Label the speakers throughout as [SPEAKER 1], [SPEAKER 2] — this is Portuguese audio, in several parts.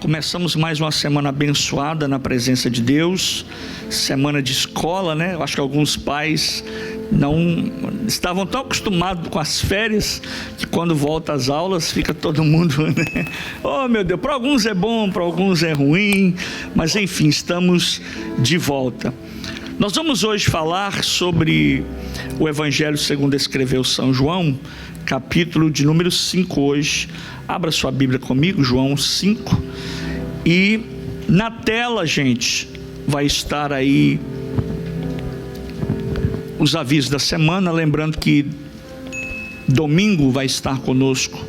[SPEAKER 1] Começamos mais uma semana abençoada na presença de Deus, semana de escola, né? Eu acho que alguns pais não estavam tão acostumados com as férias que quando volta às aulas fica todo mundo, né? Oh meu Deus, para alguns é bom, para alguns é ruim, mas enfim, estamos de volta. Nós vamos hoje falar sobre o Evangelho segundo escreveu São João, capítulo de número 5 hoje. Abra sua Bíblia comigo, João 5. E na tela, gente, vai estar aí os avisos da semana. Lembrando que domingo vai estar conosco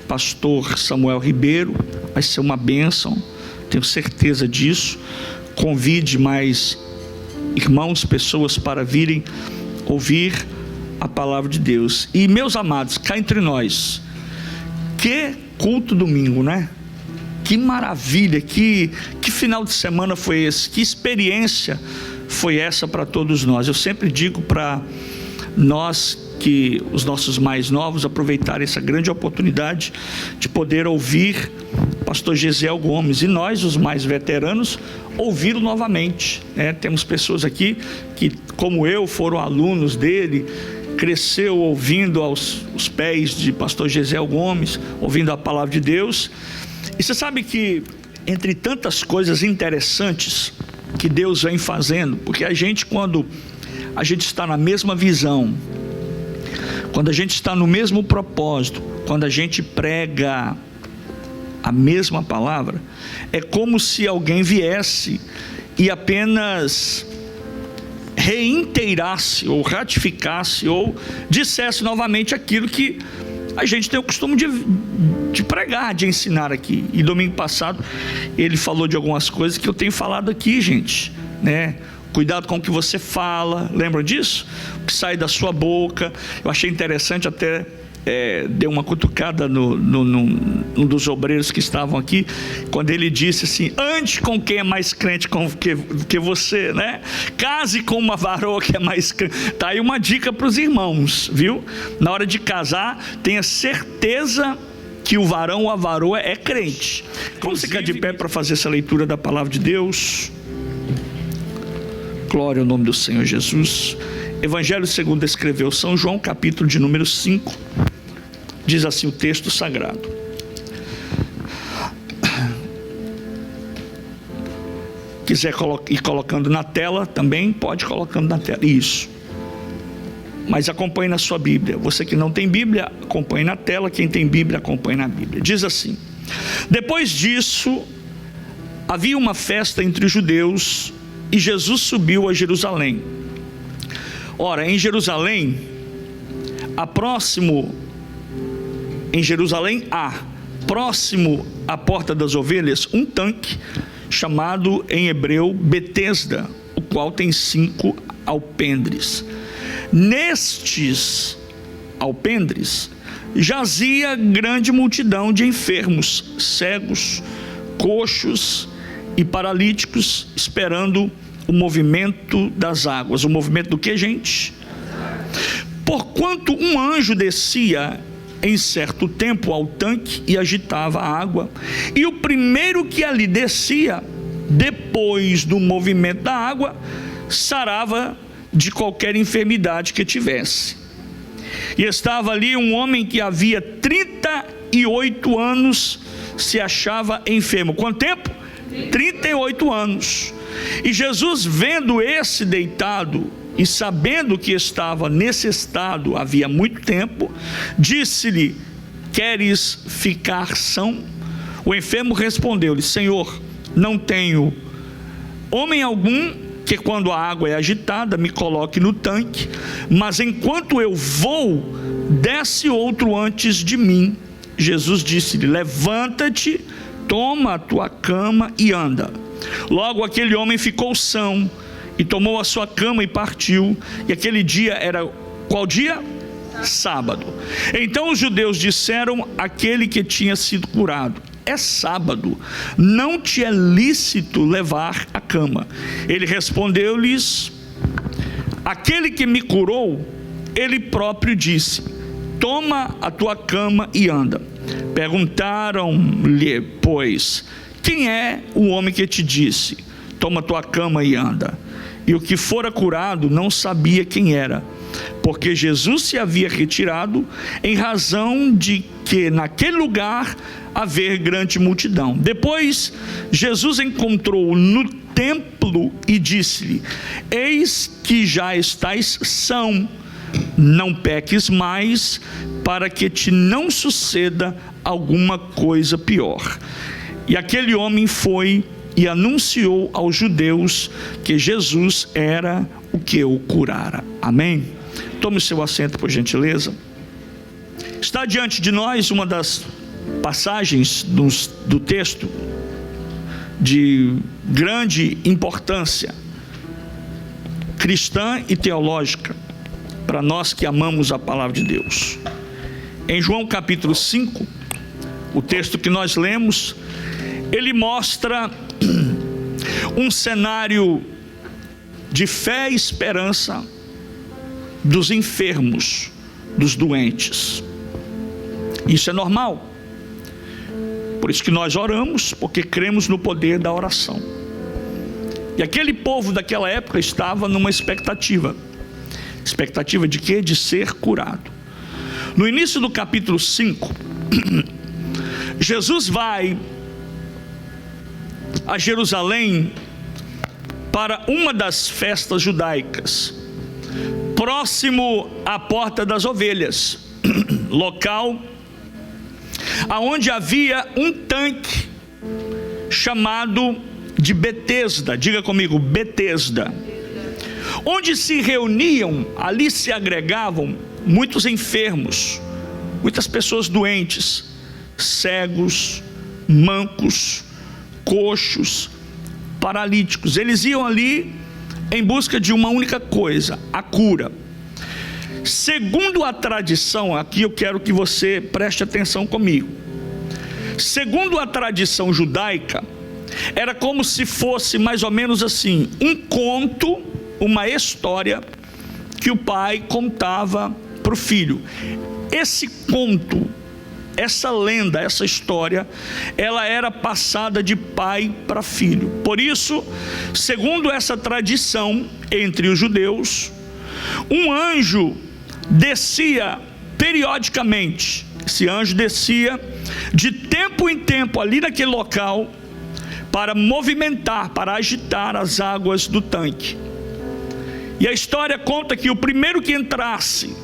[SPEAKER 1] pastor Samuel Ribeiro. Vai ser uma bênção, tenho certeza disso. Convide mais irmãos, pessoas para virem ouvir a palavra de Deus. E meus amados, cá entre nós, que culto domingo, né? Que maravilha, que final de semana foi esse, que experiência foi essa para todos nós. Eu sempre digo para nós, que os nossos mais novos aproveitarem essa grande oportunidade de poder ouvir pastor Gesiel Gomes, e nós, os mais veteranos, ouvi-lo novamente, né? Temos pessoas aqui que, como eu, foram alunos dele, cresceu ouvindo os pés de pastor Gesiel Gomes, ouvindo a palavra de Deus. E você sabe que, entre tantas coisas interessantes que Deus vem fazendo, porque a gente, quando a gente está na mesma visão, quando a gente está no mesmo propósito, quando a gente prega a mesma palavra, é como se alguém viesse e apenas reiteirasse ou ratificasse ou dissesse novamente aquilo que a gente tem o costume de pregar, de ensinar aqui. E domingo passado ele falou de algumas coisas que eu tenho falado aqui, gente, né? Cuidado com o que você fala, lembra disso? O que sai da sua boca. Eu achei interessante, até deu uma cutucada num dos obreiros que estavam aqui, quando ele disse assim: ande com quem é mais crente que você, né? Case com uma varoa que é mais crente. Tá aí uma dica para os irmãos, viu? Na hora de casar, tenha certeza que o varão ou a varoa é crente. Vamos ficar de pé para fazer essa leitura da palavra de Deus. Glória ao nome do Senhor Jesus. Evangelho segundo escreveu São João, capítulo de número 5. Diz assim o texto sagrado: quiser ir colocando na tela também, pode ir colocando na tela. Isso. Mas acompanhe na sua Bíblia. Você que não tem Bíblia, acompanhe na tela. Quem tem Bíblia, acompanhe na Bíblia. Diz assim: depois disso, havia uma festa entre os judeus, e Jesus subiu a Jerusalém. Ora, em Jerusalém próximo à porta das ovelhas, um tanque, chamado em hebreu Betesda, o qual tem 5 alpendres. Nestes alpendres jazia grande multidão de enfermos, cegos, coxos e paralíticos, esperando o movimento das águas. O movimento do que, gente? Porquanto um anjo descia em certo tempo ao tanque e agitava a água, e o primeiro que ali descia, depois do movimento da água, sarava de qualquer enfermidade que tivesse. E estava ali um homem que havia 38 anos se achava enfermo. Quanto tempo? 38 anos. E Jesus, vendo esse deitado e sabendo que estava nesse estado havia muito tempo, disse-lhe: queres ficar são? O enfermo respondeu-lhe: Senhor, não tenho homem algum que, quando a água é agitada, me coloque no tanque, mas enquanto eu vou, desce outro antes de mim. Jesus disse-lhe: levanta-te, toma a tua cama e anda. Logo aquele homem ficou são, e tomou a sua cama e partiu. E aquele dia era qual dia? Sábado. Então os judeus disseram àquele que tinha sido curado: é sábado, não te é lícito levar a cama. Ele respondeu-lhes: aquele que me curou, ele próprio disse: toma a tua cama e anda. Perguntaram-lhe, pois, quem é o homem que te disse, toma tua cama e anda? E o que fora curado não sabia quem era, porque Jesus se havia retirado, em razão de que naquele lugar haver grande multidão. Depois Jesus encontrou-o no templo e disse-lhe: eis que já estás são, não peques mais, para que te não suceda alguma coisa pior. E aquele homem foi e anunciou aos judeus que Jesus era o que o curara. Amém? Tome o seu assento, por gentileza. Está diante de nós uma das passagens do texto de grande importância cristã e teológica para nós que amamos a palavra de Deus. Em João capítulo 5, o texto que nós lemos, ele mostra um cenário de fé e esperança dos enfermos, dos doentes. Isso é normal. Por isso que nós oramos, porque cremos no poder da oração. E aquele povo daquela época estava numa expectativa. Expectativa de quê? De ser curado. No início do capítulo 5, Jesus vai a Jerusalém para uma das festas judaicas, próximo à Porta das Ovelhas, local aonde havia um tanque chamado de Betesda. Diga comigo, Betesda. Onde se reuniam, ali se agregavam muitos enfermos, muitas pessoas doentes, cegos, mancos, coxos, paralíticos. Eles iam ali em busca de uma única coisa: a cura. Segundo a tradição, aqui eu quero que você preste atenção comigo. Segundo a tradição judaica, era como se fosse mais ou menos assim, um conto, uma história que o pai contava para o filho. Esse conto, essa lenda, essa história, ela era passada de pai para filho. Por isso, segundo essa tradição entre os judeus, um anjo descia periodicamente. Esse anjo descia de tempo em tempo ali naquele local para movimentar, para agitar as águas do tanque. E a história conta que o primeiro que entrasse,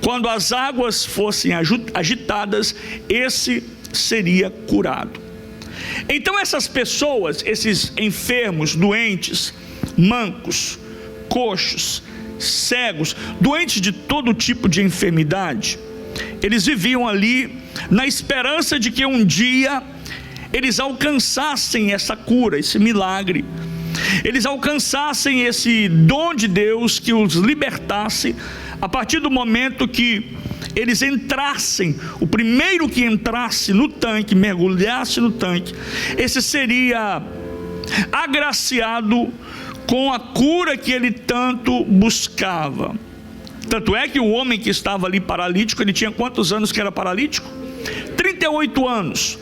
[SPEAKER 1] quando as águas fossem agitadas, esse seria curado. Então essas pessoas, esses enfermos, doentes, mancos, coxos, cegos, doentes de todo tipo de enfermidade, eles viviam ali na esperança de que um dia eles alcançassem essa cura, esse milagre, eles alcançassem esse dom de Deus que os libertasse a partir do momento que eles entrassem. O primeiro que entrasse no tanque, mergulhasse no tanque, esse seria agraciado com a cura que ele tanto buscava. Tanto é que o homem que estava ali paralítico, ele tinha quantos anos que era paralítico? 38 anos.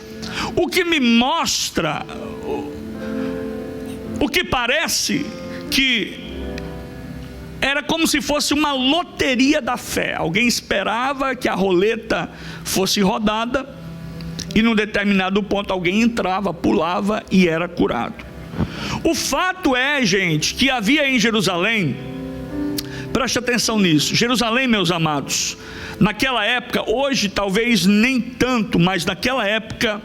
[SPEAKER 1] O que me mostra, o que parece que era como se fosse uma loteria da fé. Alguém esperava que a roleta fosse rodada e num determinado ponto alguém entrava, pulava e era curado. O fato é, gente, que havia em Jerusalém, preste atenção nisso, Jerusalém, meus amados, naquela época, hoje talvez nem tanto, mas naquela época,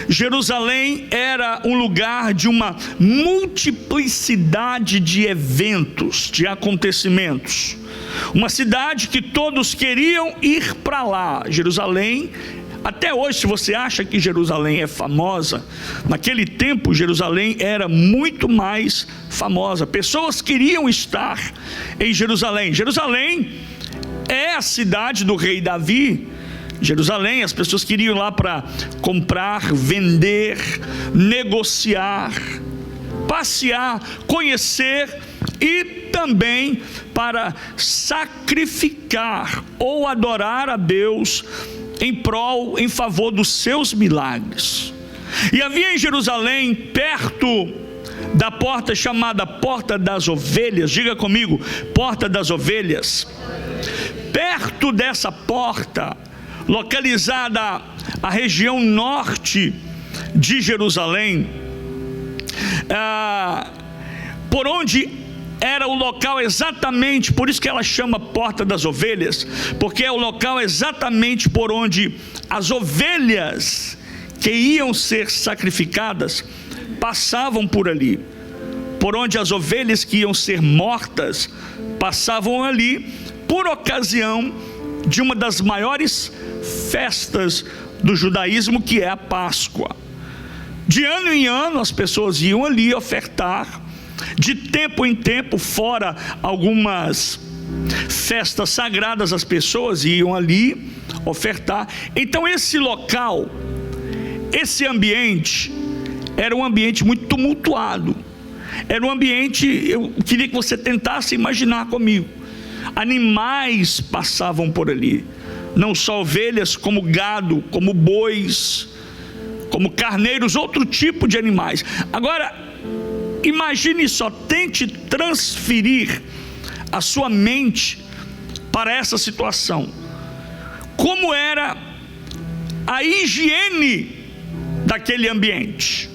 [SPEAKER 1] Jerusalém era um lugar de uma multiplicidade de eventos, de acontecimentos. Uma cidade que todos queriam ir para lá. Jerusalém, até hoje, se você acha que Jerusalém é famosa, naquele tempo Jerusalém era muito mais famosa. Pessoas queriam estar em Jerusalém. Jerusalém é a cidade do rei Davi. Jerusalém, as pessoas queriam ir lá para comprar, vender, negociar, passear, conhecer e também para sacrificar ou adorar a Deus em favor dos seus milagres. E havia em Jerusalém, perto da porta chamada Porta das Ovelhas, diga comigo, Porta das Ovelhas. Perto dessa porta, localizada a região norte de Jerusalém, por onde era o local exatamente, por isso que ela chama Porta das Ovelhas, porque é o local exatamente por onde as ovelhas que iam ser sacrificadas passavam por ali, por onde as ovelhas que iam ser mortas passavam ali, por ocasião de uma das maiores festas do judaísmo, que é a Páscoa. De ano em ano as pessoas iam ali ofertar, de tempo em tempo, fora algumas festas sagradas, as pessoas iam ali ofertar. Então esse local, esse ambiente, era um ambiente muito tumultuado, era um ambiente, eu queria que você tentasse imaginar comigo, animais passavam por ali, não só ovelhas, como gado, como bois, como carneiros, outro tipo de animais. Agora, imagine só, tente transferir a sua mente para essa situação. Como era a higiene daquele ambiente?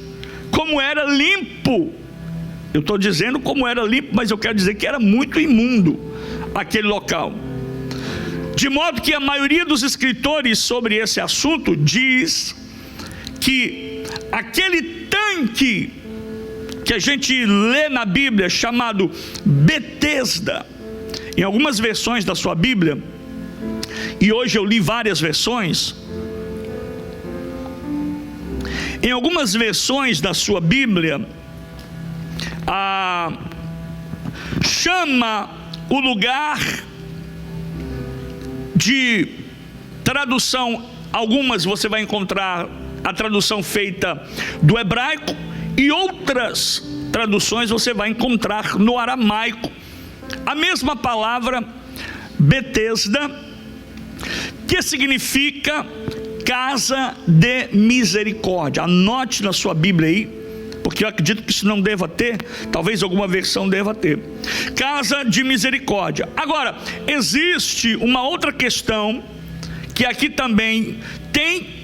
[SPEAKER 1] Como era limpo? Eu estou dizendo como era limpo, mas eu quero dizer que era muito imundo aquele local. De modo que a maioria dos escritores sobre esse assunto diz que aquele tanque que a gente lê na Bíblia, chamado Betesda, em algumas versões da sua Bíblia, e hoje eu li várias versões, em algumas versões da sua Bíblia, chama o lugar de tradução, algumas você vai encontrar a tradução feita do hebraico, e outras traduções você vai encontrar no aramaico a mesma palavra Betesda, que significa casa de misericórdia. Anote na sua Bíblia aí, porque eu acredito que isso não deva ter, talvez alguma versão deva ter. Casa de misericórdia. Agora, existe uma outra questão que aqui também tem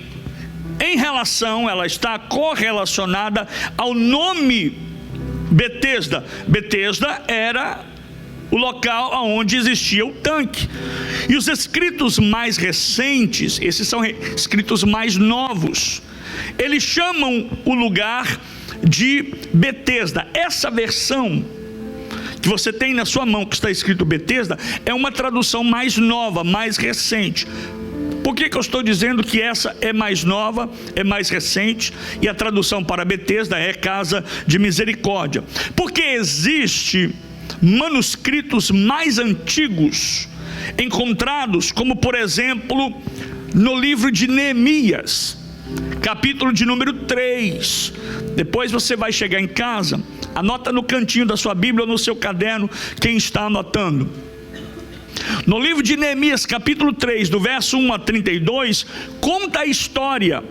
[SPEAKER 1] em relação, ela está correlacionada ao nome Betesda. Betesda era o local onde existia o tanque. E os escritos mais recentes, esses são escritos mais novos, eles chamam o lugar de Betesda. Essa versão que você tem na sua mão, que está escrito Betesda, é uma tradução mais nova, mais recente. Por que eu estou dizendo que essa é mais nova, é mais recente, e a tradução para Betesda é casa de misericórdia? Porque existe manuscritos mais antigos encontrados, como por exemplo no livro de Neemias, capítulo de número 3. Depois você vai chegar em casa, anota no cantinho da sua Bíblia ou no seu caderno, quem está anotando. No livro de Neemias, capítulo 3, do verso 1 a 32, conta a história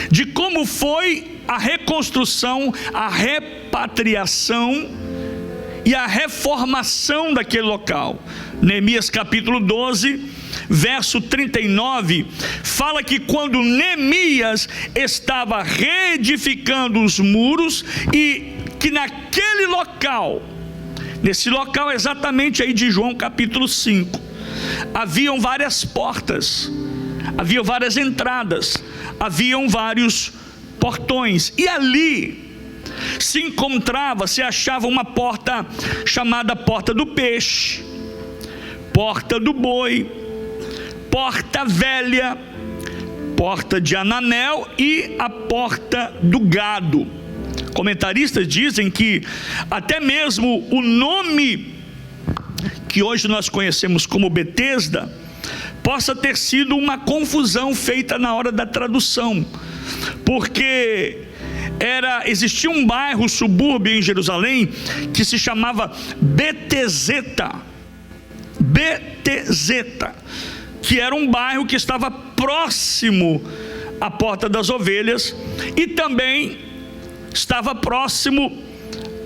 [SPEAKER 1] de como foi a reconstrução, a repatriação e a reformação daquele local. Neemias capítulo 12, verso 39, fala que quando Neemias estava reedificando os muros, e que naquele local, nesse local exatamente aí de João capítulo 5, haviam várias portas, haviam várias entradas, haviam vários portões, e ali se achava uma porta chamada Porta do Peixe, Porta do Boi, Porta Velha, Porta de Ananel e a Porta do Gado. Comentaristas dizem que até mesmo o nome que hoje nós conhecemos como Betesda possa ter sido uma confusão feita na hora da tradução, porque existia um bairro, subúrbio em Jerusalém, que se chamava Beteseta, que era um bairro que estava próximo a Porta das Ovelhas, e também estava próximo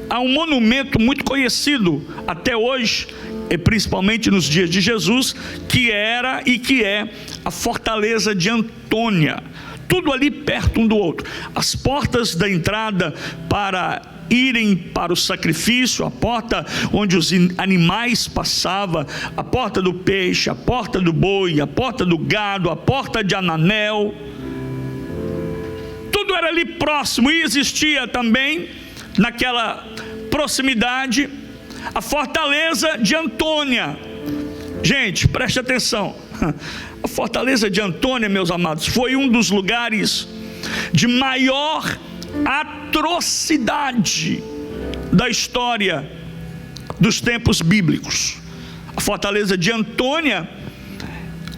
[SPEAKER 1] a um monumento muito conhecido até hoje, e principalmente nos dias de Jesus, que era e que é a Fortaleza de Antônia. Tudo ali perto um do outro. As portas da entrada para irem para o sacrifício, a porta onde os animais passavam, a porta do peixe, a porta do boi, a porta do gado, a porta de Ananel, tudo era ali próximo. E existia também naquela proximidade a Fortaleza de Antônia. Gente, preste atenção, a Fortaleza de Antônia, meus amados, foi um dos lugares de maior atrocidade da história dos tempos bíblicos. A Fortaleza de Antônia,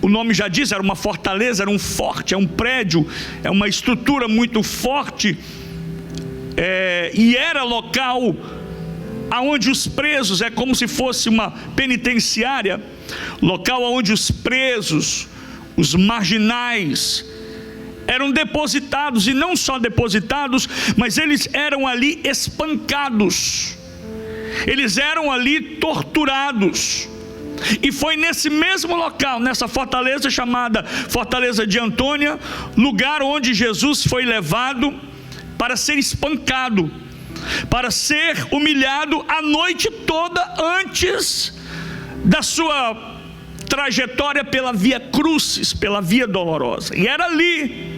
[SPEAKER 1] o nome já diz, era uma fortaleza, era um forte, é um prédio, é uma estrutura muito forte, e era local aonde os presos, é como se fosse uma penitenciária, local onde os presos, os marginais, eram depositados, e não só depositados, mas eles eram ali espancados, eles eram ali torturados. E foi nesse mesmo local, nessa fortaleza chamada Fortaleza de Antônia, lugar onde Jesus foi levado para ser espancado, para ser humilhado a noite toda antes da sua trajetória pela via crucis, pela via dolorosa. E era ali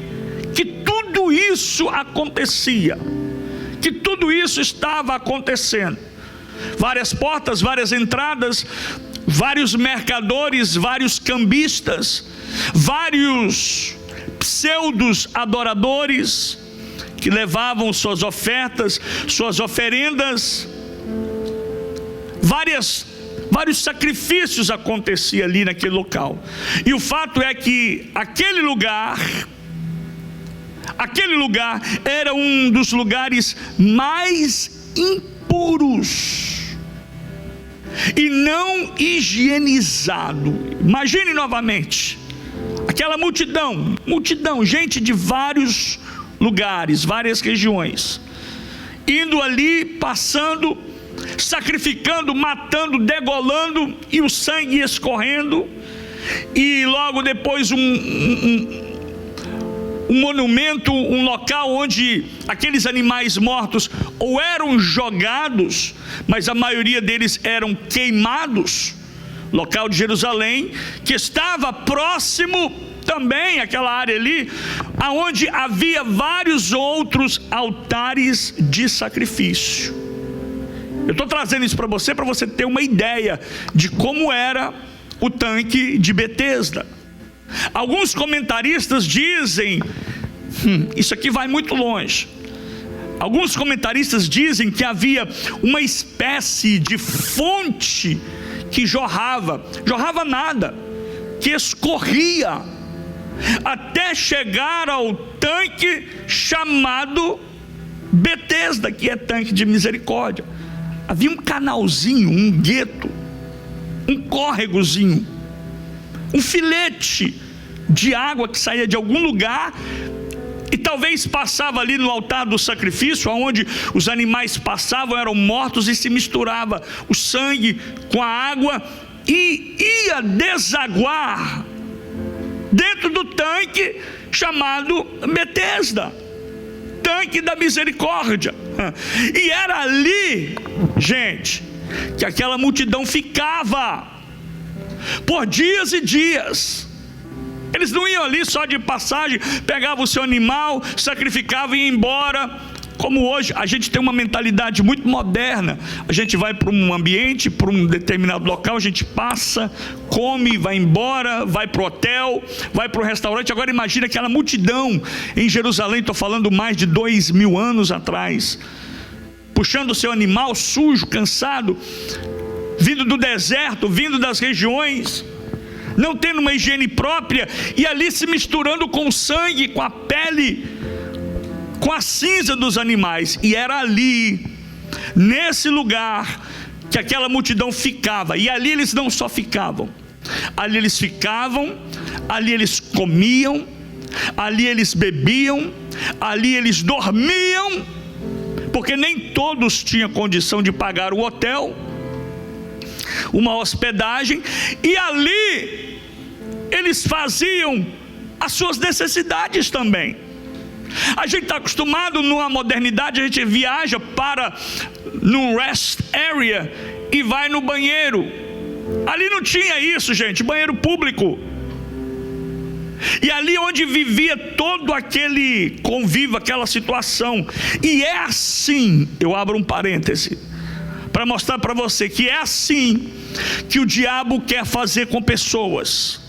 [SPEAKER 1] que tudo isso acontecia, que tudo isso estava acontecendo. Várias portas, várias entradas, vários mercadores, vários cambistas, vários pseudos adoradores que levavam suas ofertas, suas oferendas. Vários sacrifícios aconteciam ali naquele local. E o fato é que aquele lugar era um dos lugares mais impuros e não higienizado. Imagine novamente aquela multidão, gente de vários lugares, várias regiões, indo ali, passando, sacrificando, matando, degolando, e o sangue escorrendo, e logo depois um monumento, um local onde aqueles animais mortos ou eram jogados, mas a maioria deles eram queimados. Local de Jerusalém, que estava próximo também àquela área ali, aonde havia vários outros altares de sacrifício. Eu estou trazendo isso para você ter uma ideia de como era o tanque de Betesda. Alguns comentaristas dizem, isso aqui vai muito longe. Alguns comentaristas dizem que havia uma espécie de fonte que jorrava nada, que escorria até chegar ao tanque chamado Betesda, que é tanque de misericórdia. Havia um canalzinho, um gueto, um córregozinho, um filete de água que saía de algum lugar e talvez passava ali no altar do sacrifício, onde os animais passavam, eram mortos, e se misturava o sangue com a água e ia desaguar dentro do tanque chamado Betesda, tanque da misericórdia. E era ali, gente, que aquela multidão ficava por dias e dias. Eles não iam ali só de passagem, pegavam o seu animal, sacrificavam e iam embora. Como hoje a gente tem uma mentalidade muito moderna, a gente vai para um ambiente, para um determinado local, a gente passa, come, vai embora, vai para o hotel, vai para o restaurante. Agora imagine aquela multidão em Jerusalém, estou falando mais de 2000 anos atrás, puxando o seu animal sujo, cansado, vindo do deserto, vindo das regiões, não tendo uma higiene própria, e ali se misturando com o sangue, com a pele, com a cinza dos animais. E era ali, nesse lugar, que aquela multidão ficava. E ali eles não só ficavam, ali eles ficavam, ali eles comiam, ali eles bebiam, ali eles dormiam, porque nem todos tinham condição de pagar o hotel, uma hospedagem, e ali eles faziam as suas necessidades também. A gente está acostumado, numa modernidade, a gente viaja para num rest area e vai no banheiro. Ali não tinha isso, gente, banheiro público. E ali onde vivia todo aquele convívio, aquela situação. E é assim, eu abro um parêntese para mostrar para você que é assim que o diabo quer fazer com pessoas.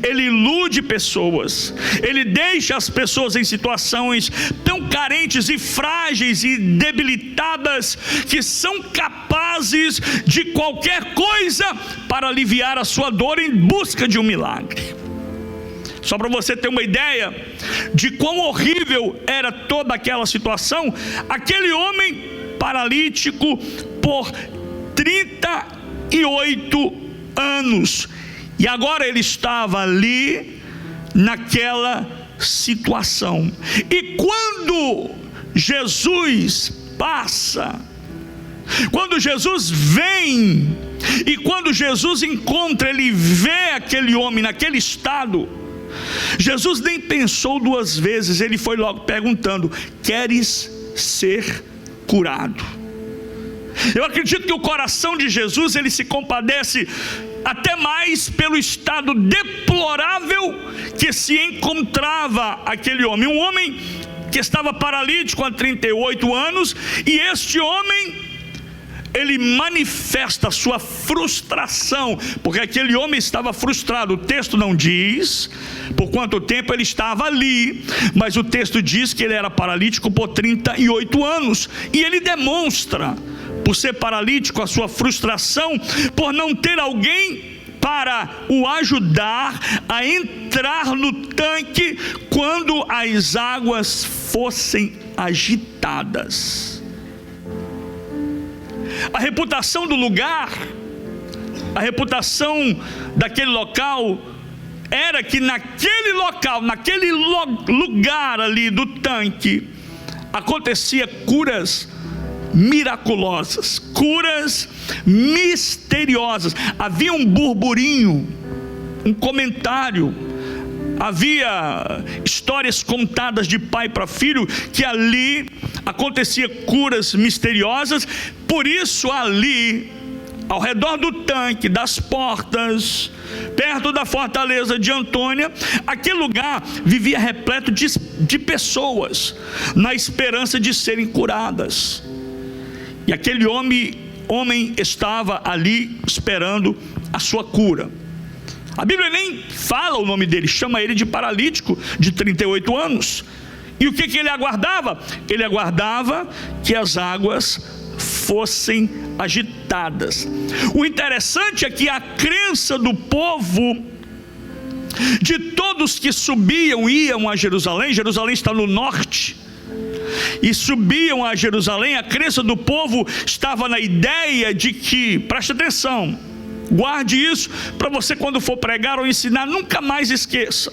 [SPEAKER 1] Ele ilude pessoas, ele deixa as pessoas em situações tão carentes e frágeis e debilitadas, que são capazes de qualquer coisa para aliviar a sua dor em busca de um milagre. Só para você ter uma ideia de quão horrível era toda aquela situação, aquele homem paralítico por 38 anos, e agora ele estava ali, naquela situação. E quando Jesus passa, quando Jesus vem, e quando Jesus encontra, ele vê aquele homem naquele estado, Jesus nem pensou duas vezes, ele foi logo perguntando: queres ser curado? Eu acredito que o coração de Jesus, ele se compadece até mais pelo estado deplorável que se encontrava aquele homem. Um homem que estava paralítico há 38 anos, e este homem, ele manifesta a sua frustração, porque aquele homem estava frustrado. O texto não diz por quanto tempo ele estava ali, mas o texto diz que ele era paralítico por 38 anos, e ele demonstra, por ser paralítico, a sua frustração por não ter alguém para o ajudar a entrar no tanque quando as águas fossem agitadas. A reputação do lugar, a reputação daquele local, era que naquele local, naquele lugar ali do tanque, acontecia curas miraculosas, curas misteriosas. Havia um burburinho, um comentário, havia histórias contadas de pai para filho, que ali acontecia curas misteriosas. Por isso ali, ao redor do tanque, das portas, perto da fortaleza de Antônia, aquele lugar vivia repleto de pessoas, na esperança de serem curadas. E aquele homem estava ali esperando a sua cura. A Bíblia nem fala o nome dele, chama ele de paralítico de 38 anos. E o que ele aguardava? Ele aguardava que as águas fossem agitadas. O interessante é que a crença do povo, de todos que subiam, iam a Jerusalém, Jerusalém está no norte, e subiam a Jerusalém, a crença do povo estava na ideia de que, preste atenção, guarde isso para você quando for pregar ou ensinar, nunca mais esqueça.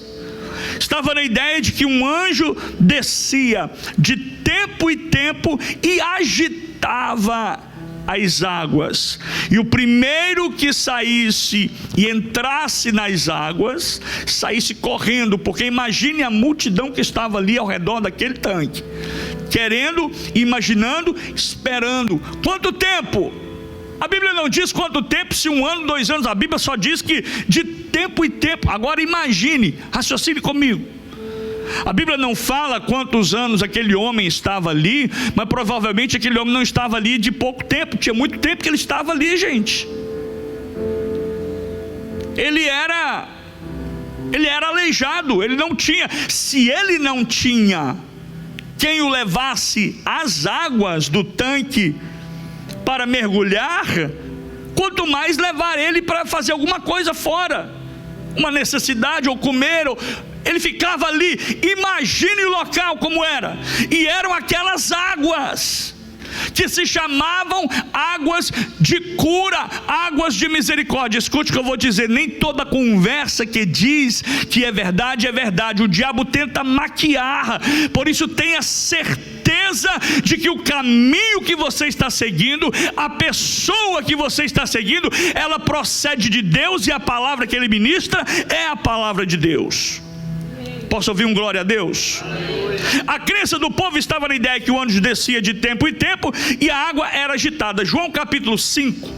[SPEAKER 1] Estava na ideia de que um anjo descia de tempo em tempo e agitava as águas, e o primeiro que saísse e entrasse nas águas, saísse correndo, porque imagine a multidão que estava ali ao redor daquele tanque, querendo, imaginando, esperando. Quanto tempo? A Bíblia não diz quanto tempo, se 1 ano, 2 anos, a Bíblia só diz que de tempo em tempo. Agora imagine, raciocine comigo. A Bíblia não fala quantos anos aquele homem estava ali, mas provavelmente aquele homem não estava ali de pouco tempo, tinha muito tempo que ele estava ali, gente. Ele era aleijado, ele não tinha, se ele não tinha quem o levasse às águas do tanque para mergulhar, quanto mais levar ele para fazer alguma coisa fora, uma necessidade, ou comer, ele ficava ali. Imagine o local como era, e eram aquelas águas que se chamavam águas de cura, águas de misericórdia. Escute o que eu vou dizer: nem toda conversa que diz que é verdade é verdade. O diabo tenta maquiar. Por isso tenha certeza de que o caminho que você está seguindo, a pessoa que você está seguindo, ela procede de Deus, e a palavra que ele ministra é a palavra de Deus. Posso ouvir um glória a Deus? A crença do povo estava na ideia que o anjo descia de tempo em tempo e a água era agitada. João capítulo 5,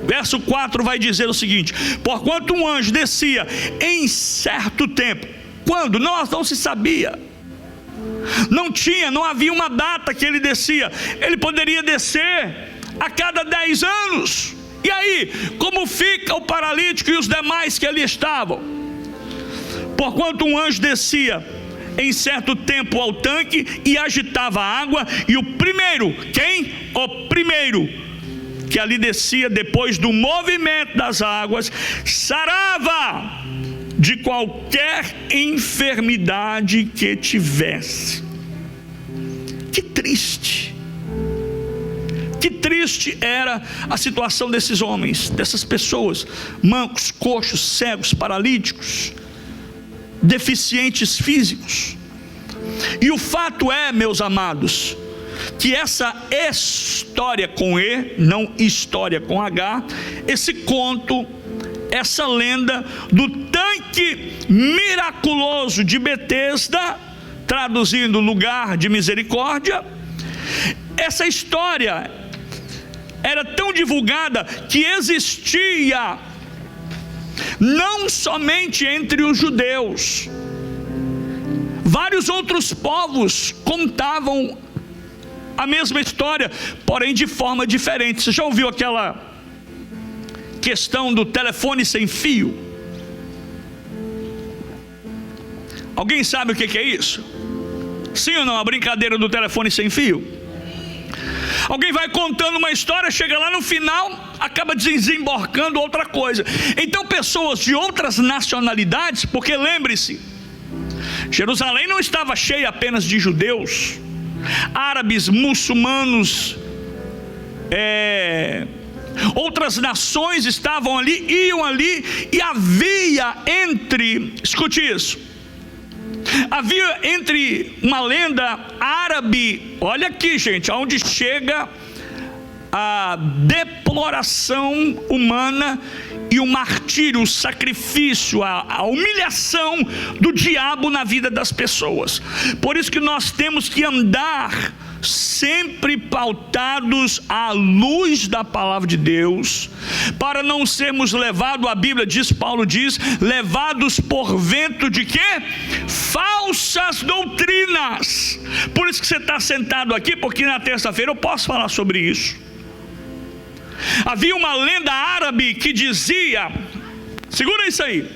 [SPEAKER 1] verso 4 vai dizer o seguinte: porquanto um anjo descia em certo tempo. Quando? Não se sabia. Não havia uma data que ele descia. Ele poderia descer a cada 10 anos. E aí, como fica o paralítico e os demais que ali estavam? Porquanto um anjo descia em certo tempo ao tanque e agitava a água, e o primeiro, quem? O primeiro que ali descia depois do movimento das águas, sarava de qualquer enfermidade que tivesse. Que triste era a situação desses homens, dessas pessoas, mancos, coxos, cegos, paralíticos, deficientes físicos. E o fato é, meus amados, que essa história com E, não história com H, esse conto, essa lenda do tanque miraculoso de Betesda, traduzindo lugar de misericórdia, essa história era tão divulgada que existia não somente entre os judeus, vários outros povos contavam a mesma história, porém de forma diferente. Você já ouviu aquela questão do telefone sem fio? Alguém sabe o que é isso? Sim ou não? A brincadeira do telefone sem fio. Alguém vai contando uma história, chega lá no final, acaba desembarcando outra coisa. Então pessoas de outras nacionalidades, porque lembre-se, Jerusalém não estava cheia apenas de judeus, árabes, muçulmanos, outras nações estavam ali, iam ali, e havia escute isso, havia entre uma lenda árabe, olha aqui gente, aonde chega a deploração humana e o martírio, o sacrifício, a humilhação do diabo na vida das pessoas. Por isso que nós temos que andar sempre pautados à luz da palavra de Deus, para não sermos levados, a Bíblia diz, Paulo diz, levados por vento de quê? Falsas doutrinas. Por isso que você está sentado aqui, porque na terça-feira eu posso falar sobre isso. Havia uma lenda árabe que dizia, segura isso aí,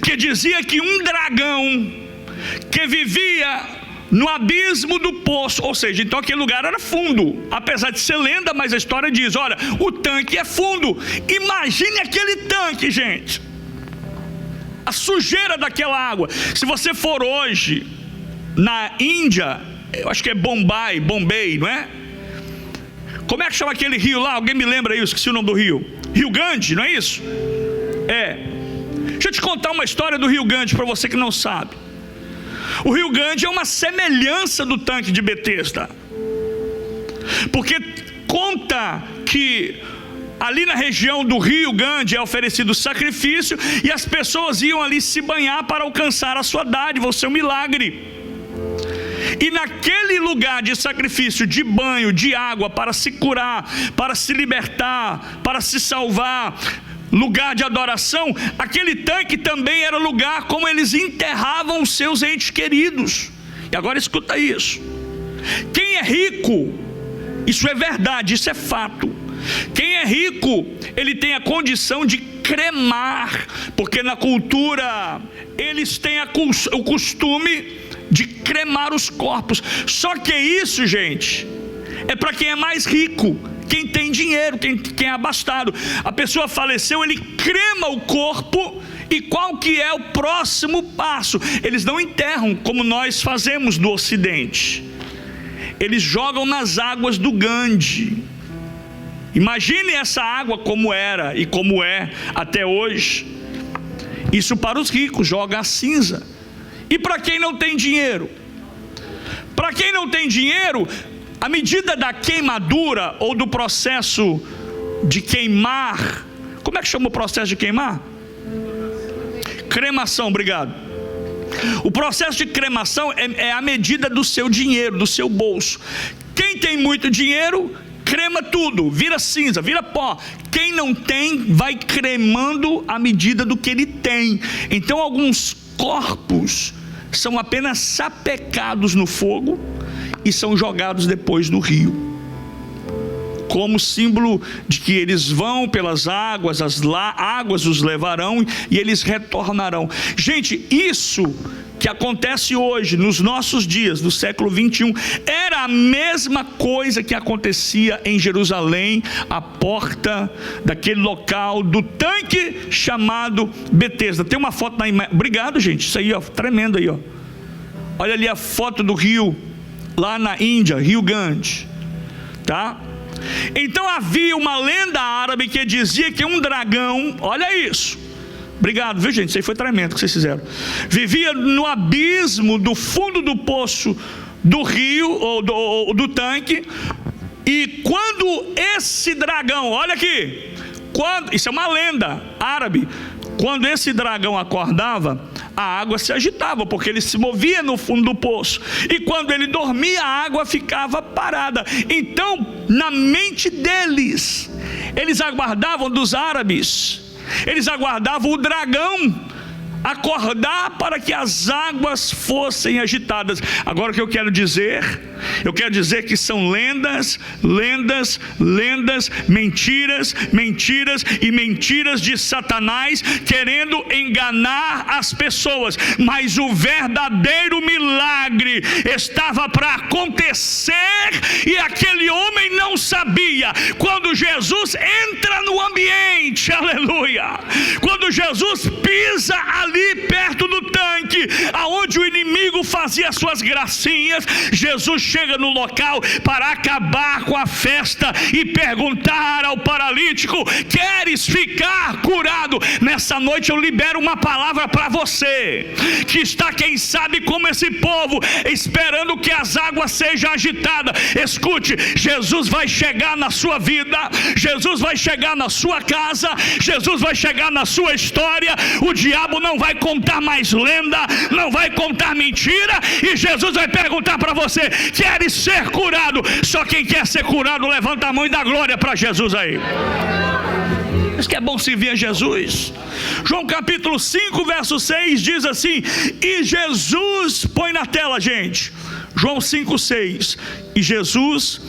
[SPEAKER 1] que dizia que um dragão que vivia no abismo do poço, ou seja, então aquele lugar era fundo, apesar de ser lenda, mas a história diz, olha, o tanque é fundo. Imagine aquele tanque, gente, a sujeira daquela água. Se você for hoje na Índia, eu acho que é Bombay, não é? Como é que chama aquele rio lá? Alguém me lembra isso? Esqueci o nome do rio. Rio Ganges, não é isso? Deixa eu te contar uma história do Rio Ganges para você que não sabe. O Rio Ganges é uma semelhança do tanque de Betesda, porque conta que ali na região do Rio Ganges é oferecido sacrifício, e as pessoas iam ali se banhar para alcançar a sua dádiva, o seu milagre. E naquele lugar de sacrifício, de banho, de água, para se curar, para se libertar, para se salvar, lugar de adoração, aquele tanque também era lugar como eles enterravam os seus entes queridos. E agora escuta isso: quem é rico, isso é verdade, isso é fato, quem é rico, ele tem a condição de cremar, porque na cultura eles têm o costume de cremar os corpos. Só que isso, gente, é para quem é mais rico, quem tem dinheiro, quem é abastado. A pessoa faleceu, ele crema o corpo, e qual que é o próximo passo? Eles não enterram como nós fazemos no Ocidente. eles jogam nas águas do Gange. Imagine essa água como era e como é até hoje. Isso para os ricos, joga a cinza. E para quem não tem dinheiro? Para quem não tem dinheiro, a medida da queimadura ou do processo de queimar, como é que chama o processo de queimar? Cremação, obrigado. O processo de cremação é a medida do seu dinheiro, do seu bolso. Quem tem muito dinheiro, crema tudo, vira cinza, vira pó. Quem não tem, vai cremando à medida do que ele tem. Então alguns corpos são apenas sapecados no fogo e são jogados depois no rio, como símbolo de que eles vão pelas águas, as águas os levarão e eles retornarão. Gente, isso que acontece hoje, nos nossos dias, no século 21, era a mesma coisa que acontecia em Jerusalém, à porta daquele local, do tanque chamado Betesda. Tem uma foto na imagem, obrigado gente, isso aí ó, tremendo aí ó. Olha ali a foto do rio, lá na Índia, Rio Gange, tá? Então havia uma lenda árabe que dizia que um dragão, olha isso, obrigado, viu gente, isso aí foi tremendo que vocês fizeram, vivia no abismo do fundo do poço do rio, ou do tanque, e quando esse dragão, olha aqui, isso é uma lenda árabe, quando esse dragão acordava, a água se agitava, porque ele se movia no fundo do poço, e quando ele dormia, a água ficava parada. Então, na mente deles, eles aguardavam, dos árabes, eles aguardavam o dragão acordar para que as águas fossem agitadas. Agora o que eu quero dizer que são lendas, mentiras e mentiras de Satanás, querendo enganar as pessoas, mas o verdadeiro milagre estava para acontecer, e aquele homem não sabia. Quando Jesus entra no ambiente, aleluia, quando Jesus pisa ali perto do tanque, aonde o inimigo fazia suas gracinhas, Jesus chega no local para acabar com a festa e perguntar ao paralítico: queres ficar curado? Nessa noite eu libero uma palavra para você, que está, quem sabe, como esse povo, esperando que as águas sejam agitadas. Escute, Jesus vai chegar na sua vida, Jesus vai chegar na sua casa, Jesus vai chegar na sua história. O diabo não vai contar mais lenda, não vai contar mentira, e Jesus vai perguntar para você: queres ser curado? Só quem quer ser curado levanta a mão e dá glória para Jesus aí. Isso que é bom servir a Jesus. João capítulo 5 verso 6 diz assim, e Jesus, põe na tela gente, João 5:6, e Jesus,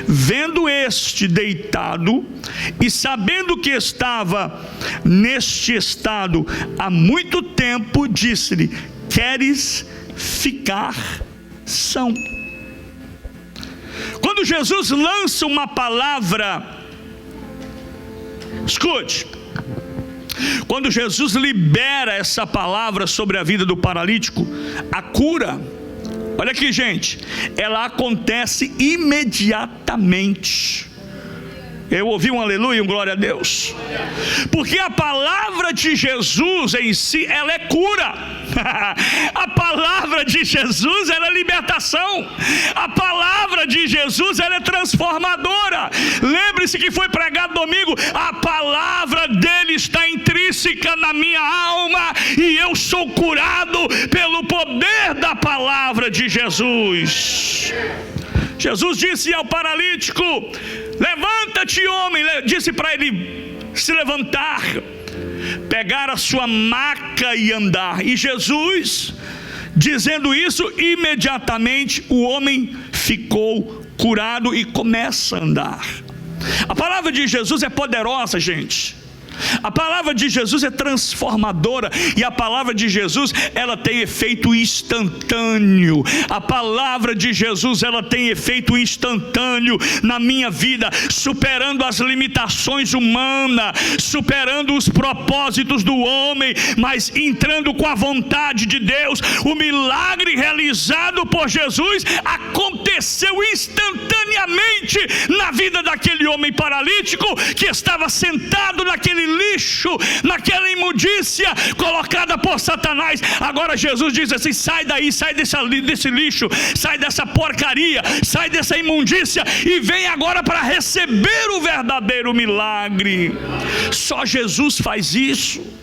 [SPEAKER 1] vendo este deitado e sabendo que estava neste estado há muito tempo, disse-lhe: queres ficar são? Quando Jesus lança uma palavra, escute, quando Jesus libera essa palavra sobre a vida do paralítico, a cura, olha aqui gente, ela acontece imediatamente. Eu ouvi um aleluia, um glória a Deus, porque a palavra de Jesus em si, ela é cura. A palavra de Jesus, ela é libertação. A palavra de Jesus, ela é transformadora. Lembre-se que foi pregado domingo, a palavra dele está intrínseca na minha alma, e eu sou curado pelo poder da palavra de Jesus. Jesus disse ao paralítico: levanta-te, homem. Disse para ele se levantar, pegar a sua maca e andar. E Jesus, dizendo isso, imediatamente o homem ficou curado e começa a andar. A palavra de Jesus é poderosa, gente. A palavra de Jesus é transformadora, e a palavra de Jesus, ela tem efeito instantâneo. A palavra de Jesus, ela tem efeito instantâneo na minha vida, superando as limitações humanas, superando os propósitos do homem, mas entrando com a vontade de Deus. O milagre realizado por Jesus aconteceu instantaneamente na vida daquele homem paralítico que estava sentado naquele lixo, naquela imundícia colocada por Satanás. Agora Jesus diz assim: sai daí, sai desse lixo, sai dessa porcaria, sai dessa imundícia e vem agora para receber o verdadeiro milagre. Só Jesus faz isso.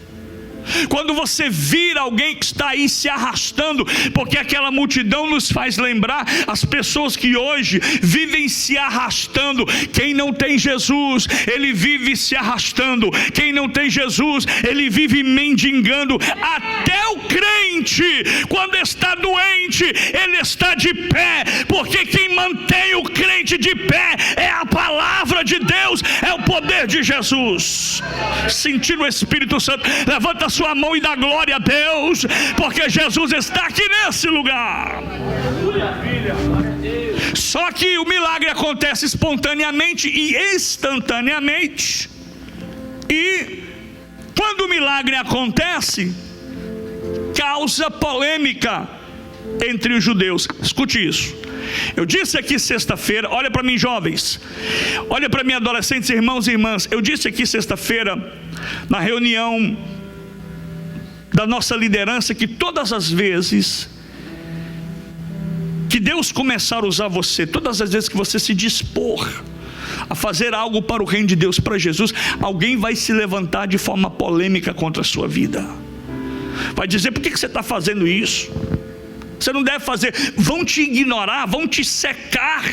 [SPEAKER 1] Quando você vira alguém que está aí se arrastando, porque aquela multidão nos faz lembrar as pessoas que hoje vivem se arrastando. Quem não tem Jesus, ele vive se arrastando. Quem não tem Jesus, ele vive mendigando. Até o crente, quando está doente, ele está de pé, porque quem mantém o crente de pé é a palavra de Deus, é o poder de Jesus. Sentir o Espírito Santo, levanta a sua mão e dá glória a Deus, porque Jesus está aqui nesse lugar. Só que o milagre acontece espontaneamente e instantaneamente. E quando o milagre acontece, causa polêmica entre os judeus. Escute isso. Eu disse aqui sexta-feira, olha para mim, jovens, olha para mim, adolescentes, irmãos e irmãs. Eu disse aqui sexta-feira, na reunião da nossa liderança, que todas as vezes que Deus começar a usar você, todas as vezes que você se dispor a fazer algo para o reino de Deus, para Jesus, alguém vai se levantar de forma polêmica contra a sua vida. Vai dizer: por que você está fazendo isso? Você não deve fazer. Vão te ignorar, vão te secar,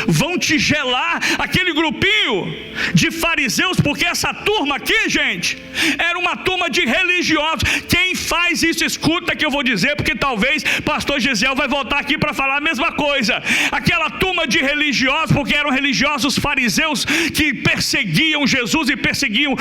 [SPEAKER 1] vão te gelar. Aquele grupinho de fariseus, porque essa turma aqui, gente, era uma turma de religiosos. Quem faz isso, escuta que eu vou dizer, porque talvez pastor Gisel vai voltar aqui para falar a mesma coisa. Aquela turma de religiosos, porque eram religiosos fariseus que perseguiam Jesus e perseguiam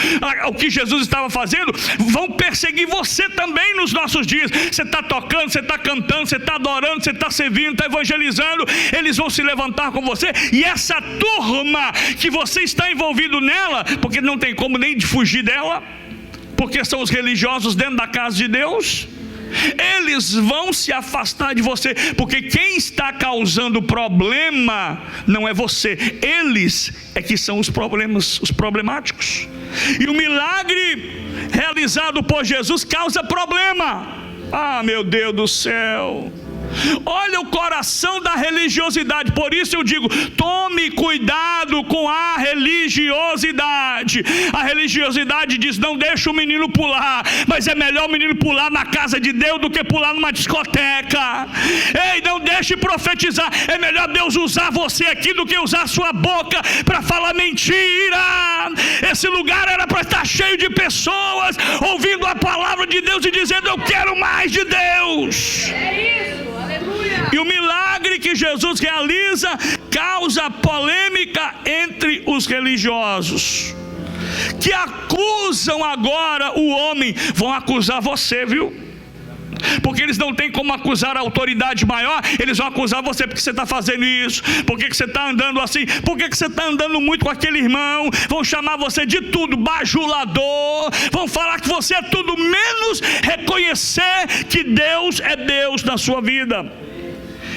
[SPEAKER 1] o que Jesus estava fazendo, vão perseguir você também nos nossos dias. Você está tocando, você está cantando, você está adorando, você está servindo, está evangelizando, eles vão se levantar com você. E essa turma que você está envolvido nela, porque não tem como nem de fugir dela, porque são os religiosos dentro da casa de Deus, eles vão se afastar de você, porque quem está causando problema não é você, eles é que são os problemáticos. E o milagre realizado por Jesus causa problema. Ah, meu Deus do céu! Olha o coração da religiosidade. Por isso eu digo: tome cuidado com a religiosidade. A religiosidade diz: não deixa o menino pular, mas é melhor o menino pular na casa de Deus do que pular numa discoteca. Ei, não deixe profetizar. É melhor Deus usar você aqui do que usar sua boca para falar mentira. Esse lugar era para estar cheio de pessoas ouvindo a palavra de Deus e dizendo: eu quero mais de Deus. É isso. E o milagre que Jesus realiza causa polêmica entre os religiosos, que acusam agora o homem. Vão acusar você, viu? Porque eles não têm como acusar a autoridade maior. Eles vão acusar você: porque você está fazendo isso, por que você está andando assim, por que você está andando muito com aquele irmão. Vão chamar você de tudo, bajulador, vão falar que você é tudo menos reconhecer que Deus é Deus na sua vida.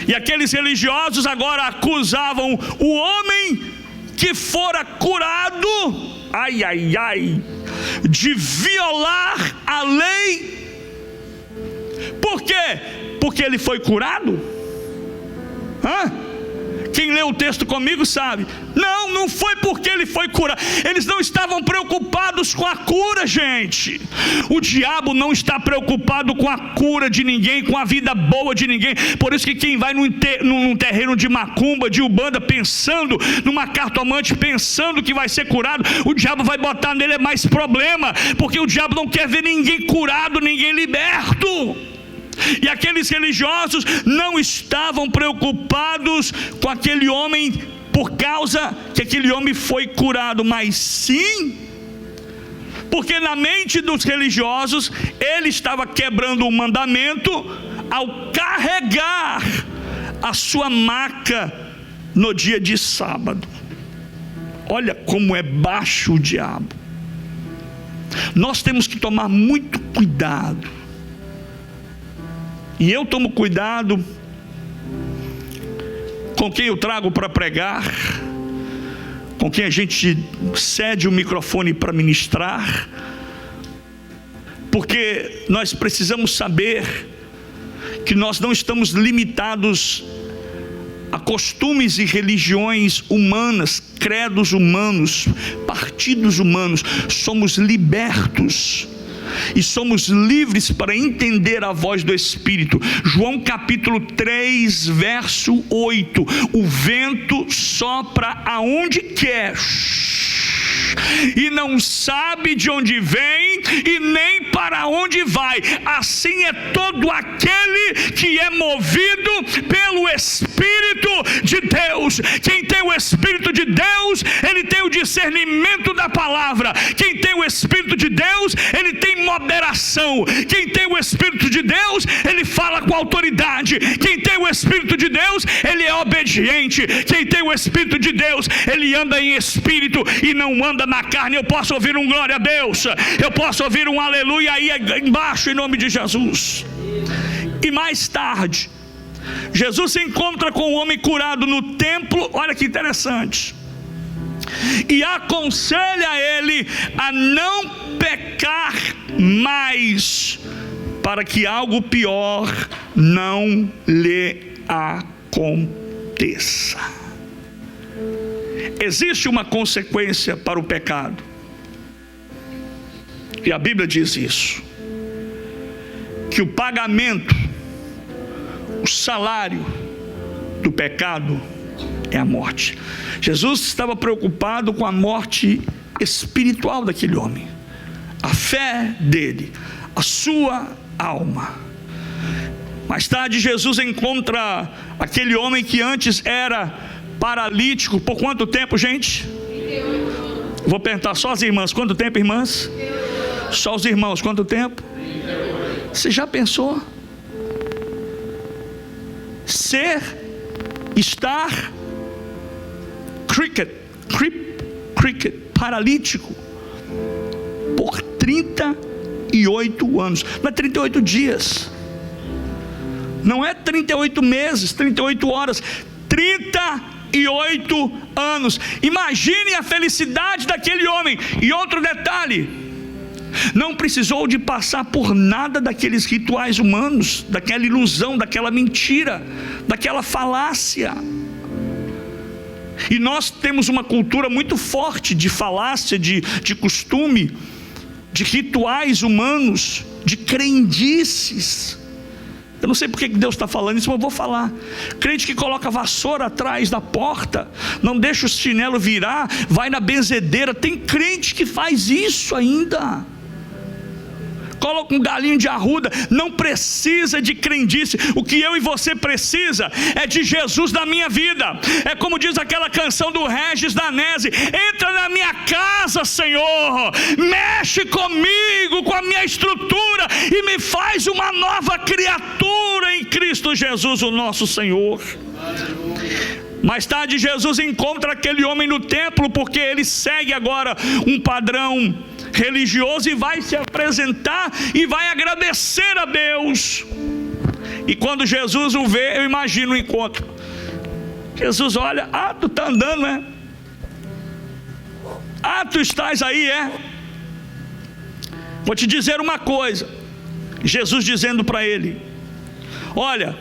[SPEAKER 1] E aqueles religiosos agora acusavam o homem que fora curado, de violar a lei. Por quê? Porque ele foi curado? Quem lê o texto comigo sabe. Não foi porque ele foi curado. Eles não estavam preocupados com a cura, gente. O diabo não está preocupado com a cura de ninguém, com a vida boa de ninguém. Por isso que quem vai num terreno de macumba, de umbanda, pensando numa cartomante, pensando que vai ser curado, o diabo vai botar nele mais problema, porque o diabo não quer ver ninguém curado, ninguém liberto. E aqueles religiosos não estavam preocupados com aquele homem por causa que aquele homem foi curado, mas sim Porque na mente dos religiosos, ele estava quebrando o mandamento ao carregar a sua maca no dia de sábado. Olha como é baixo o diabo. Nós temos que tomar muito cuidado. E eu tomo cuidado com quem eu trago para pregar, com quem a gente cede o microfone para ministrar, porque nós precisamos saber que nós não estamos limitados a costumes e religiões humanas, credos humanos, partidos humanos. Somos libertos e somos livres para entender a voz do Espírito. João capítulo 3, verso 8: o vento sopra aonde quer e não sabe de onde vem e nem para onde vai. Assim é todo aquele que é movido pelo Espírito de Deus. Quem tem o Espírito de Deus, ele tem o discernimento da palavra. Quem tem o Espírito de Deus, ele tem moderação. Quem tem o Espírito de Deus, ele fala com autoridade. Quem tem o Espírito de Deus, ele é obediente. Quem tem o Espírito de Deus, ele anda em espírito e não anda na carne. Eu posso ouvir um glória a Deus, eu posso ouvir um aleluia aí embaixo, em nome de Jesus. E mais tarde, Jesus se encontra com um homem curado no templo. Olha que interessante. E aconselha ele a não pecar mais, para que algo pior não lhe aconteça. Existe uma consequência para o pecado, e a Bíblia diz isso, que o pagamento, o salário do pecado é a morte. Jesus estava preocupado com a morte espiritual daquele homem, a fé dele, a sua alma. Mais tarde Jesus encontra aquele homem que antes era paralítico. Por quanto tempo, gente? 38 anos. Vou perguntar só as irmãs, quanto tempo, irmãs? 38. Só os irmãos, quanto tempo? 38. Você já pensou? Estar paralítico por 38 anos. Não é 38 dias, não é 38 meses, 38 horas, 38 anos. Imagine a felicidade daquele homem. E outro detalhe: não precisou de passar por nada daqueles rituais humanos, daquela ilusão, daquela mentira, daquela falácia. E nós temos uma cultura muito forte de falácia, de costume, de rituais humanos, de crendices. Eu não sei porque que Deus está falando isso, mas eu vou falar. Crente que coloca a vassoura atrás da porta, não deixa o chinelo virar, vai na benzedeira. Tem crente que faz isso ainda. Coloca um galinho de arruda. Não precisa de crendice. O que eu e você precisa é de Jesus na minha vida. É como diz aquela canção do Regis Danese: entra na minha casa, Senhor, mexe comigo, com a minha estrutura, e me faz uma nova criatura em Cristo Jesus, o nosso Senhor. Mais tarde Jesus encontra aquele homem no templo, porque ele segue agora um padrão religioso, e vai se apresentar e vai agradecer a Deus. E quando Jesus o vê, eu imagino o encontro. Jesus olha: tu está andando, né? Tu estás aí, é? Vou te dizer uma coisa. Jesus dizendo para ele: olha,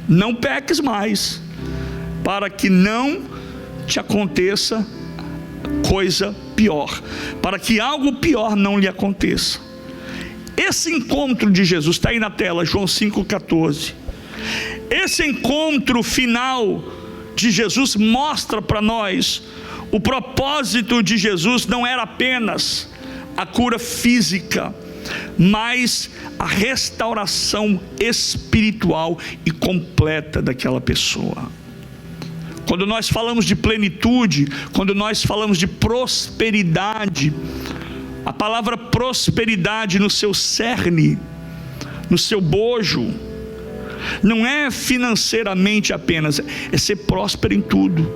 [SPEAKER 1] não peques mais, para que não te aconteça coisa pior, para que algo pior não lhe aconteça. Esse encontro de Jesus está aí na tela, João 5,14. Esse encontro final de Jesus mostra para nós o propósito de Jesus. Não era apenas a cura física, mas a restauração espiritual e completa daquela pessoa. Quando nós falamos de plenitude, quando nós falamos de prosperidade, A palavra prosperidade no seu cerne, no seu bojo, não é financeiramente apenas, é ser próspero em tudo,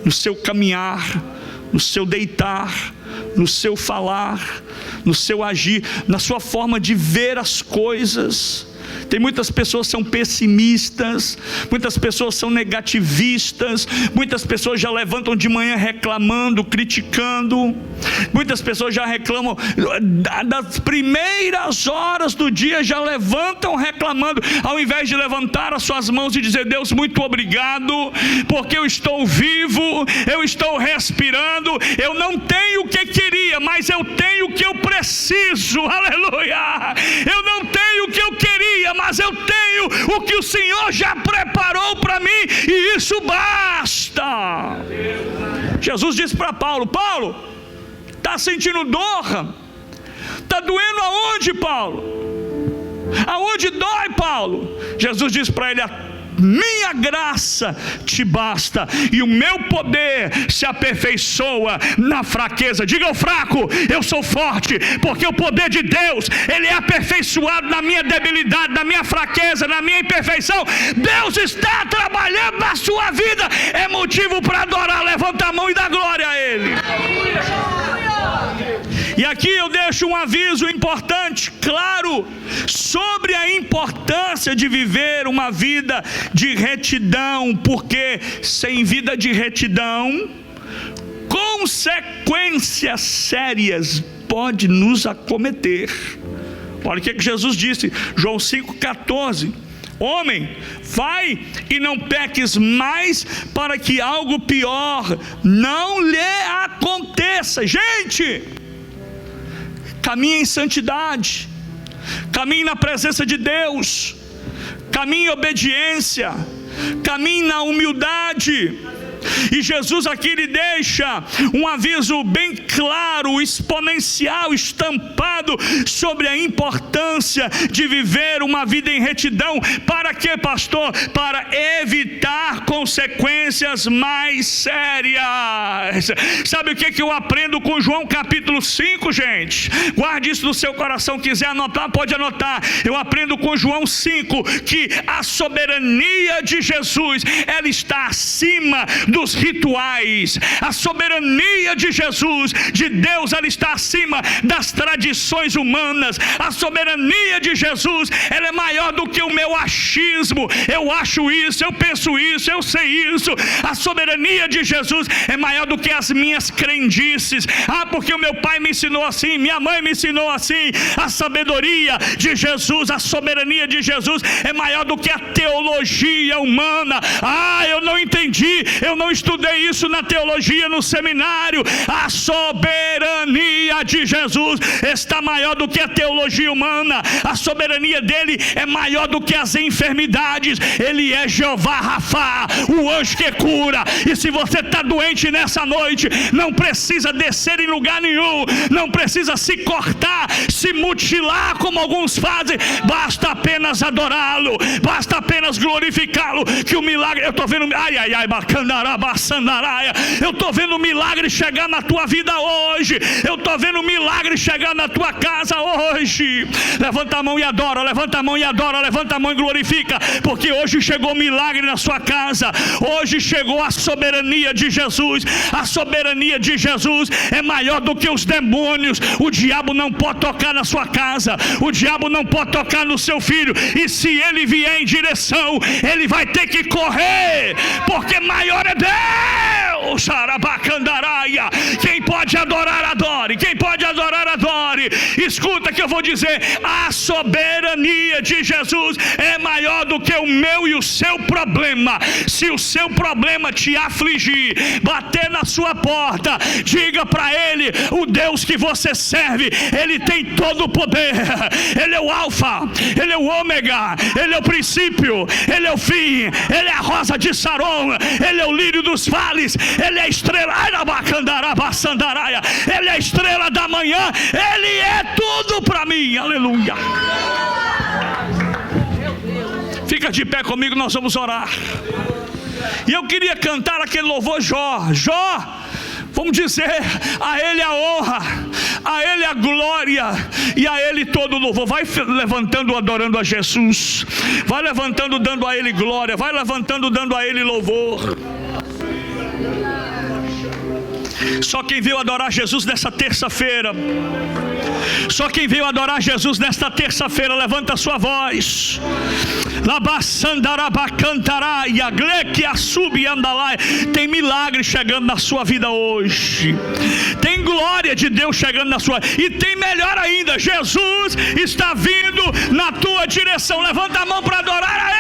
[SPEAKER 1] no seu caminhar, no seu deitar, no seu falar, no seu agir, na sua forma de ver as coisas. Tem muitas pessoas que são pessimistas, muitas pessoas são negativistas, muitas pessoas já levantam de manhã reclamando, criticando, muitas pessoas já reclamam, das primeiras horas do dia já levantam reclamando, ao invés de levantar as suas mãos e dizer: Deus, muito obrigado, porque eu estou vivo, eu estou respirando, eu não tenho o que queria, mas eu tenho o que eu preciso, aleluia, eu não tenho o que eu queria, mas eu tenho o que o Senhor já preparou para mim, e isso basta. Jesus disse para Paulo: Paulo, está sentindo dor? Está doendo aonde, Paulo? Aonde dói, Paulo? Jesus disse para ele: minha graça te basta, e o meu poder se aperfeiçoa na fraqueza. Diga ao fraco: eu sou forte, porque o poder de Deus, ele é aperfeiçoado na minha debilidade, na minha fraqueza, na minha imperfeição. Deus está trabalhando na sua vida, é motivo para adorar. Levanta a mão e dá glória a Ele. E aqui eu deixo um aviso importante, claro, sobre a importância de viver uma vida de retidão, porque sem vida de retidão, consequências sérias podem nos acometer. Olha o que Jesus disse, João 5,14: homem, vai e não peques mais, para que algo pior não lhe aconteça. Gente, caminhe em santidade, caminhe na presença de Deus, caminhe em obediência, caminhe na humildade. E Jesus aqui lhe deixa um aviso bem claro, exponencial, estampado sobre a importância de viver uma vida em retidão. Para quê, pastor? Para evitar consequências mais sérias. Sabe o que eu aprendo com João capítulo 5, gente? Guarde isso no seu coração. Quiser anotar, pode anotar. Eu aprendo com João 5 que a soberania de Jesus, ela está acima dos rituais. A soberania de Jesus, de Deus, ela está acima das tradições humanas. A soberania de Jesus, ela é maior do que o meu achismo. Eu acho isso, eu penso isso, eu sei isso. A soberania de Jesus é maior do que as minhas crendices. Porque o meu pai me ensinou assim, minha mãe me ensinou assim. A sabedoria de Jesus, a soberania de Jesus é maior do que a teologia humana. Eu não entendi, eu não estudei isso na teologia, no seminário. A soberania de Jesus está maior do que a teologia humana. A soberania dele é maior do que as enfermidades. Ele é Jeová Rafá, o anjo que cura. E se você está doente nessa noite, não precisa descer em lugar nenhum, não precisa se cortar, se mutilar como alguns fazem. Basta apenas adorá-lo, basta apenas glorificá-lo, que o milagre, eu estou vendo, eu estou vendo o milagre chegar na tua vida hoje. Eu estou vendo o milagre chegar na tua casa hoje. Levanta a mão e adora, levanta a mão e adora, levanta a mão e glorifica, porque hoje chegou o milagre na sua casa. Hoje chegou a soberania de Jesus. A soberania de Jesus é maior do que os demônios. O diabo não pode tocar na sua casa, o diabo não pode tocar no seu filho, e se ele vier em direção, ele vai ter que correr, porque maior é Deus. Arabacandaraia. Quem pode adorar, adore. Quem pode adorar, adore. Escuta que eu vou dizer: a soberania de Jesus é maior do que o meu e o seu problema. Se o seu problema te afligir, bater na sua porta, diga para ele: o Deus que você serve, ele tem todo o poder. Ele é o alfa, ele é o ômega, ele é o princípio, ele é o fim, ele é a rosa de Saron, ele é o lírio dos vales, ele é a estrela, ele é a estrela da manhã, ele é tudo para mim. Aleluia. Fica de pé comigo, nós vamos orar. E eu queria cantar aquele louvor Jó. Vamos dizer a Ele a honra, a Ele a glória e a Ele todo o louvor. Vai levantando, adorando a Jesus. Vai levantando, dando a Ele glória. Vai levantando, dando a Ele louvor. Só quem veio adorar Jesus nessa terça-feira, só quem veio adorar Jesus nesta terça-feira, levanta a sua voz. Tem milagre chegando na sua vida hoje, tem glória de Deus chegando na sua, e tem melhor ainda, Jesus está vindo na tua direção. Levanta a mão para adorar a